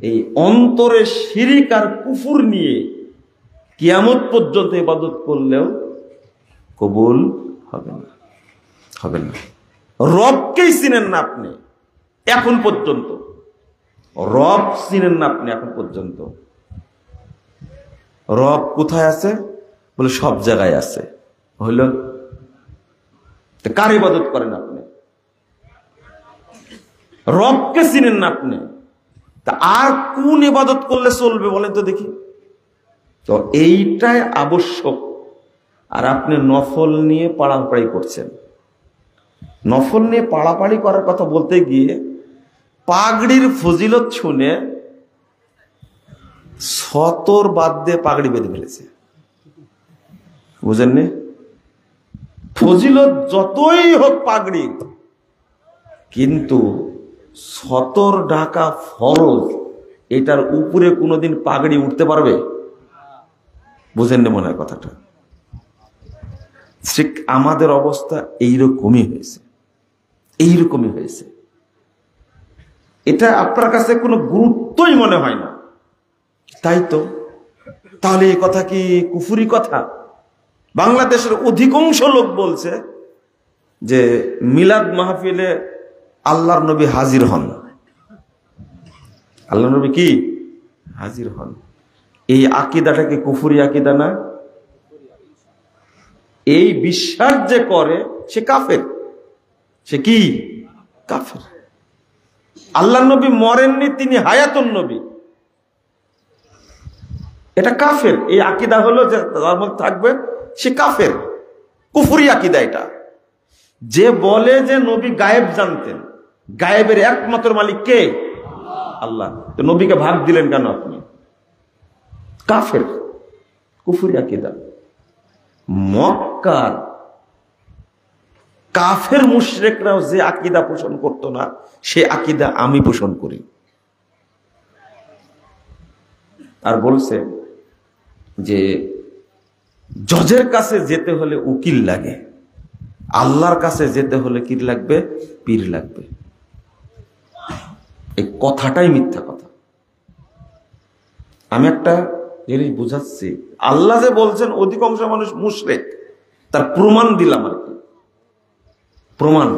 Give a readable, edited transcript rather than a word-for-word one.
এই অন্তরে শিরিক আর কুফুর নিয়ে কিয়ামত পর্যন্ত ইবাদত করলেও কবুল হবে না, হবে না। রবকেই চিনেন না আপনি এখন পর্যন্ত, রব চিনেন না আপনি এখন পর্যন্ত। রব কোথায় আছে বলে সব জায়গায় আছে। হইল কার ইবাদত করেন আপনি? রবকে চিনেন না আপনি, তা আর কোন ইবাদত করলে চলবে বলেন তো দেখি। তো এইটাই আবশ্যক। আর আপনি নফল নিয়ে পাড়াপাড়ি করছেন। নফল নিয়ে পাড়াপাড়ি করার কথা বলতে গিয়ে পাগড়ির ফজিলত শুনে সতর বাদ দিয়ে পাগড়ি বেঁধে ফেলেছে, বুঝেননি? ফজিলত যতই হোক পাগড়ি, কিন্তু সতর ঢাকা ফরজ, এটার উপরে কোনোদিন পাগড়ি উঠতে পারবে? বুঝেননি মনে হয় কথাটা? ঠিক আমাদের অবস্থা এইরকমই হয়েছে, এইরকমই হয়েছে। এটা আপনার কাছে কোনো গুরুত্বই মনে হয় না, তাই তো? তাহলে এই কথা কি কুফুরি কথা? বাংলাদেশের অধিকাংশ লোক বলছে যে মিলাদ মাহফিলে আল্লাহর নবী হাজির হন। আল্লাহর নবী কি হাজির হন? এই আকীদাটা কি কুফুরি আকীদা না? এই বিশ্বাস যে করে সে কাফের। সে কি কাফের? আল্লাহর নবী মরেননি, তিনি হায়াতুন নবী, এটা কাফের। এই আকীদা হলো যে তার মধ্যে থাকবে সে কাফের, কুফরি আকীদা এটা। যে বলে যে নবী গায়েব জানতেন, গায়েবের একমাত্র মালিক কে? আল্লাহ। তো নবীকে ভাগ দিলেন কেন আপনি? কাফের, কুফরি আকীদা। মক্কার কাফের মুশরিকরাও যে আকীদা পোষণ করতো না, সে আকীদা আমি পোষণ করি। আর বলছে যে জজের কাছে যেতে হলে উকিল লাগে, আল্লাহর কাছে যেতে হলে কি লাগবে? পীর লাগবে। এই কথাটাই মিথ্যা কথা। আমি একটা জিনিস বুঝাচ্ছি, আল্লাহ যে বলছেন অধিকাংশ মানুষ মুশরিক, তার প্রমাণ দিলাম আর কি, প্রমাণ।